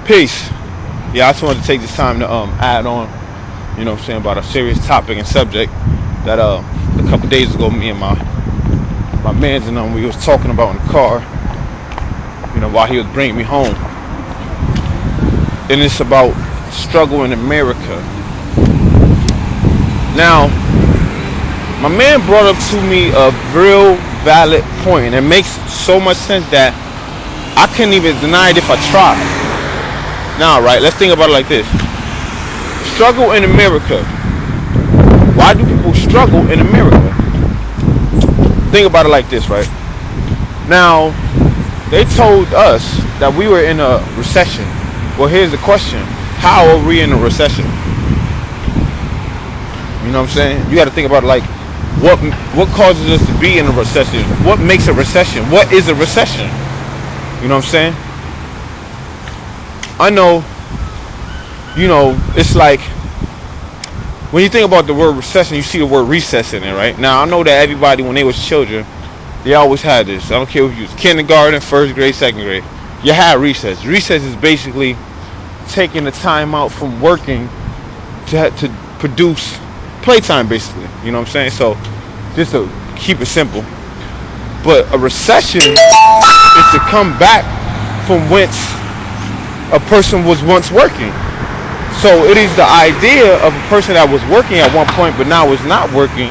Peace. Yeah, I just wanted to take this time to add on, you know what I'm saying, about a serious topic and subject that a couple days ago me and my mans and we was talking about in the car, you know, while he was bringing me home. And it's about struggle in America. Now, my man brought up to me a real valid point, and it makes so much sense that I couldn't even deny it if I tried. Now, right, let's think about it like this. Struggle in America. Why do people struggle in America? Think about it like this, right? Now, they told us that we were in a recession. Well, here's the question. How are we in a recession? You know what I'm saying? You got to think about it like, what causes us to be in a recession? What makes a recession? What is a recession? You know what I'm saying? I know, you know, it's like, when you think about the word recession, you see the word recess in it, right? Now, I know that everybody, when they was children, they always had this. I don't care if you was kindergarten, first grade, second grade. You had recess. Recess is basically taking the time out from working to produce playtime, basically. You know what I'm saying? So, just to keep it simple. But a recession is to come back from whence a person was once working. So it is the idea of a person that was working at one point but now is not working,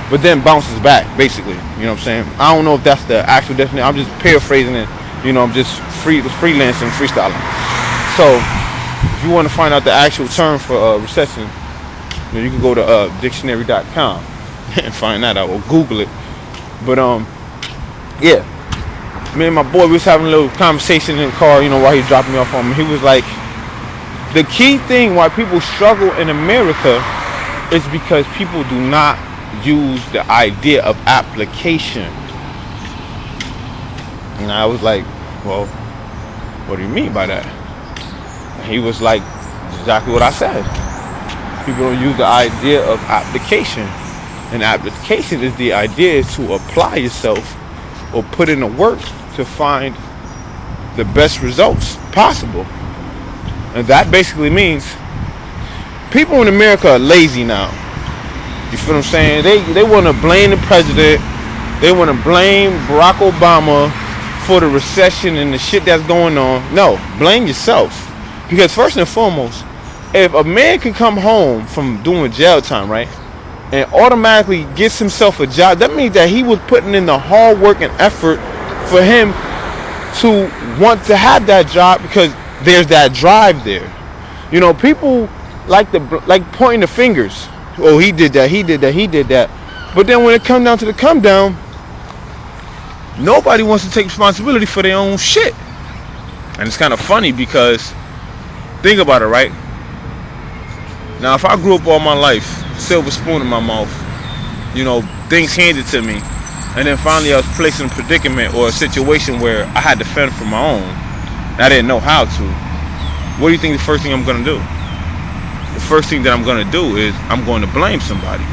but then bounces back, basically. You know what I'm saying? I don't know if that's the actual definition. I'm just paraphrasing it. You know, I'm just freelancing, freestyling. So if you want to find out the actual term for recession, you know, you can go to dictionary.com and find that out, or Google it. But yeah, me and my boy, we was having a little conversation in the car, you know, while he was dropping me off home. He was like, the key thing why people struggle in America is because people do not use the idea of application. And I was like, well, what do you mean by that? And he was like, exactly what I said. People don't use the idea of application. And application is the idea to apply yourself or put in the work to find the best results possible. And that basically means people in America are lazy now. You feel what I'm saying? They want to blame the president. They want to blame Barack Obama for the recession and the shit that's going on. No, blame yourself. Because first and foremost, if a man can come home from doing jail time, right, and automatically gets himself a job, that means that he was putting in the hard work and effort for him to want to have that job, because there's that drive there. You know, people like pointing the fingers. Oh, he did that, he did that, he did that. But then when it comes down to the come down, nobody wants to take responsibility for their own shit. And it's kind of funny because, think about it, right? Now, if I grew up all my life, silver spoon in my mouth, you know, things handed to me, and then finally I was placed in a predicament or a situation where I had to fend for my own, and I didn't know how to, what do you think the first thing I'm going to do? The first thing that I'm going to do is I'm going to blame somebody.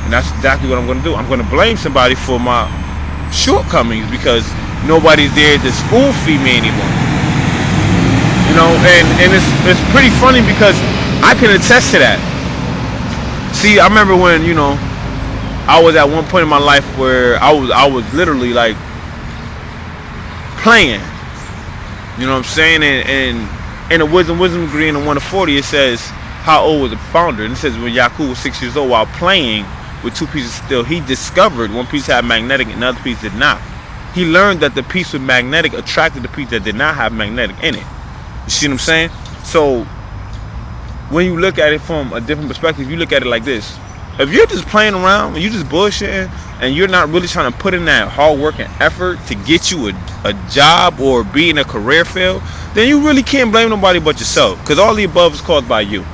And that's exactly what I'm going to do. I'm going to blame somebody for my shortcomings because nobody's there to spoon feed me anymore. You know, and it's pretty funny because I can attest to that. See, I remember when, you know, I was at one point in my life where I was literally like playing. You know what I'm saying? And in the wisdom degree in the 1 to 40, it says how old was the founder, and it says when Yakub was 6 years old while playing with two pieces of steel, he discovered one piece had magnetic and another piece did not. He learned that the piece with magnetic attracted the piece that did not have magnetic in it. You see what I'm saying? So when you look at it from a different perspective, you look at it like this. If you're just playing around and you're just bullshitting and you're not really trying to put in that hard work and effort to get you a job or be in a career field, then you really can't blame nobody but yourself, because all the above is caused by you.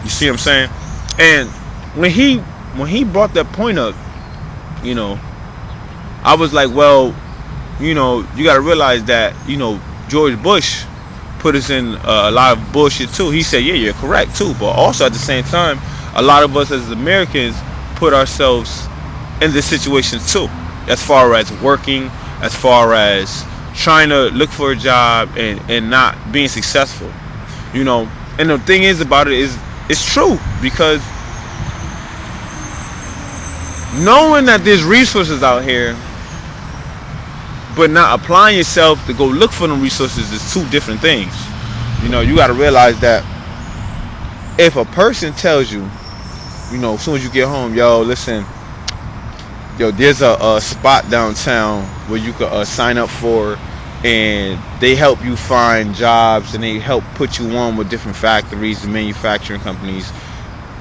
You see what I'm saying? And when he brought that point up, you know, I was like, well, you know, you got to realize that, you know, George Bush put us in a lot of bullshit too. He said, yeah, you're correct too, but also at the same time, a lot of us as Americans put ourselves in this situation too, as far as working, as far as trying to look for a job and not being successful. You know, and the thing is about it is it's true because knowing that there's resources out here but not applying yourself to go look for them resources is two different things. You know, you got to realize that if a person tells you, you know, as soon as you get home, yo, listen, yo, there's a spot downtown where you could sign up for, and they help you find jobs and they help put you on with different factories and manufacturing companies.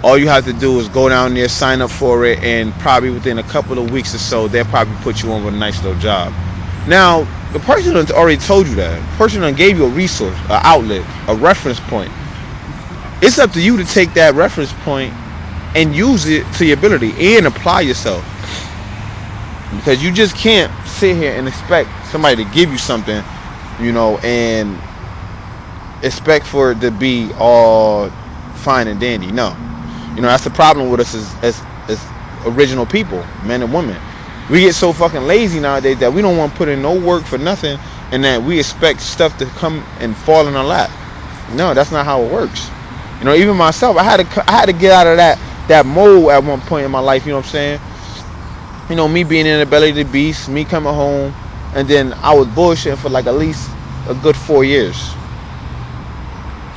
All you have to do is go down there, sign up for it, and probably within a couple of weeks or so, they'll probably put you on with a nice little job. Now, the person that's already told you that, the person that gave you a resource, an outlet, a reference point, it's up to you to take that reference point and use it to your ability and apply yourself. Because you just can't sit here and expect somebody to give you something, you know, and expect for it to be all fine and dandy. No. You know, that's the problem with us as original people, men and women. We get so fucking lazy nowadays that we don't want to put in no work for nothing, and that we expect stuff to come and fall in our lap. No, that's not how it works. You know, even myself, I had to get out of that mold at one point in my life. You know what I'm saying? You know, me being in the belly of the beast, me coming home, and then I was bullshitting for like at least a good 4 years.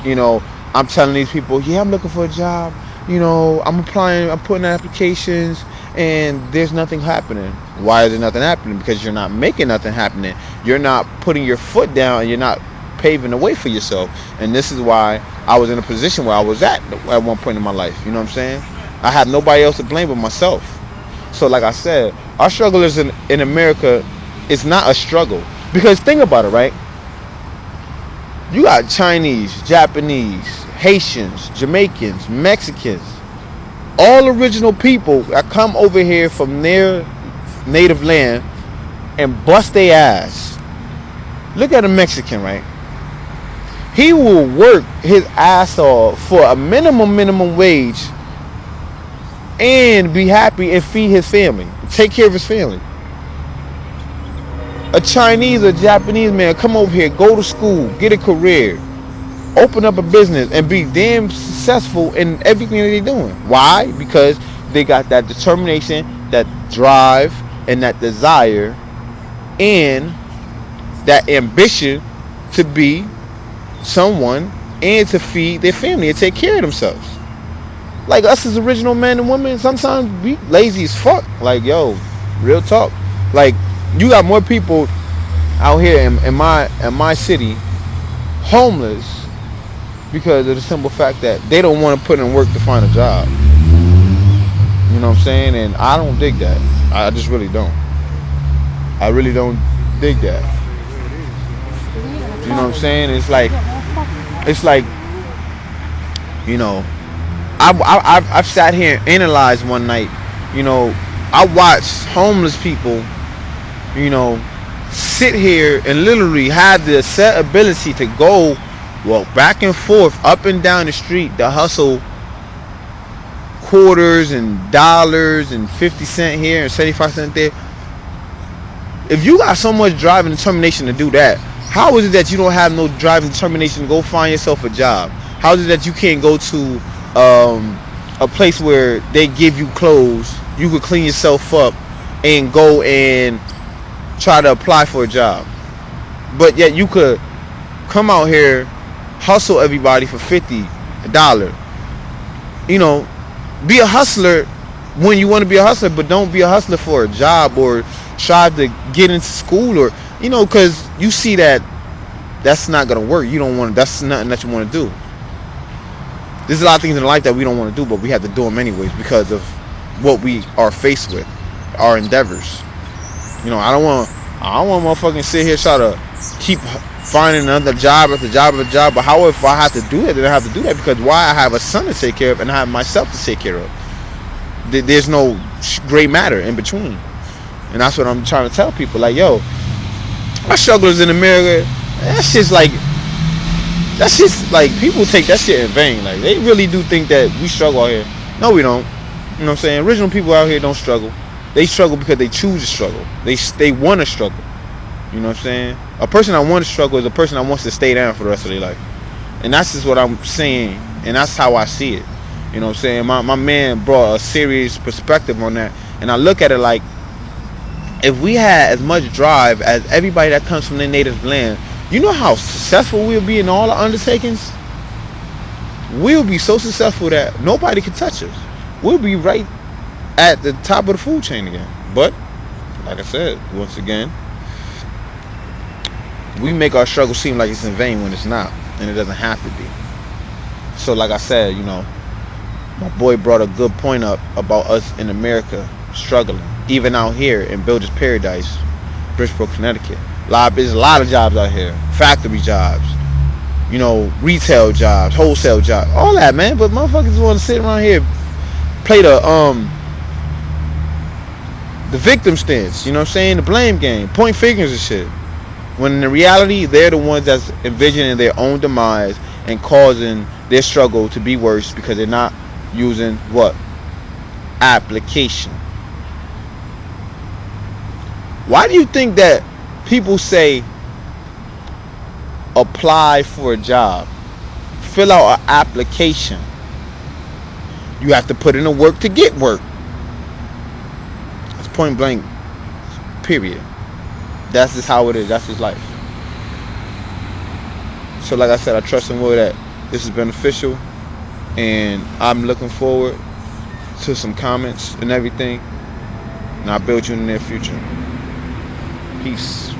You know, I'm telling these people, yeah, I'm looking for a job. You know, I'm applying, I'm putting in applications, and there's nothing happening. Why is there nothing happening? Because you're not making nothing happening. You're not putting your foot down, and you're not paving the way for yourself. And this is why I was in a position where I was at one point in my life. You know what I'm saying? I had nobody else to blame but myself. So like I said, our struggle is in America is not a struggle. Because think about it, right? You got Chinese, Japanese, Haitians, Jamaicans, Mexicans, all original people that come over here from their native land and bust their ass. Look at a Mexican, right? He will work his ass off for a minimum wage and be happy and feed his family, take care of his family. A Chinese or Japanese man come over here, go to school, get a career, open up a business, and be damn successful in everything that they're doing. Why? Because they got that determination, that drive, and that desire, and that ambition to be someone and to feed their family and take care of themselves. Like us as original men and women, sometimes we lazy as fuck. Like, yo, real talk. Like, you got more people out here in my city homeless because of the simple fact that they don't want to put in work to find a job. You know what I'm saying? And I don't dig that. I just really don't. I really don't dig that. You know what I'm saying? It's like, you know, I've sat here and analyzed one night. You know, I watched homeless people, you know, sit here and literally have the set ability to go walk back and forth up and down the street to hustle quarters and dollars and 50 cents here and 75 cents there. If you got so much drive and determination to do that, how is it that you don't have no drive and determination to go find yourself a job? How is it that you can't go to a place where they give you clothes, you could clean yourself up and go and try to apply for a job? But yet you could come out here, hustle everybody for $50. You know, be a hustler when you want to be a hustler, but don't be a hustler for a job or try to get into school, or, you know, because you see that that's not going to work. You don't want to, that's nothing that you want to do. There's a lot of things in life that we don't want to do, but we have to do them anyways because of what we are faced with, our endeavors. You know, I don't want motherfucking sit here try to keep finding another job after job after job. But however, if I have to do it, then I have to do that, because why? I have a son to take care of and I have myself to take care of. There's no gray matter in between. And that's what I'm trying to tell people. Like, yo, my struggles in America, that's just like people take that shit in vain. Like, they really do think that we struggle out here. No, we don't. You know what I'm saying? Original people out here don't struggle. They struggle because they choose to struggle. They want to struggle. You know what I'm saying? A person that wants to struggle is a person that wants to stay down for the rest of their life. And that's just what I'm saying. And that's how I see it. You know what I'm saying? My man brought a serious perspective on that. And I look at it like, if we had as much drive as everybody that comes from their native land, you know how successful we'll be in all our undertakings? We'll be so successful that nobody can touch us. We'll be right at the top of the food chain again. But, like I said, once again, we make our struggle seem like it's in vain when it's not. And it doesn't have to be. So, like I said, you know, my boy brought a good point up about us in America struggling. Even out here in Builder's Paradise, Bridgeport, Connecticut. There's a lot of jobs out here. Factory jobs. You know, retail jobs, wholesale jobs, all that, man. But motherfuckers want to sit around here, play the victim stance, you know what I'm saying? The blame game, point fingers and shit. When in reality, they're the ones that's envisioning their own demise and causing their struggle to be worse because they're not using what? Application. Why do you think that people say apply for a job, fill out an application? You have to put in the work to get work. That's point blank. Period. That's just how it is. That's just life. So like I said, I trust and will that this is beneficial, and I'm looking forward to some comments and everything, and I'll build you in the near future. Peace.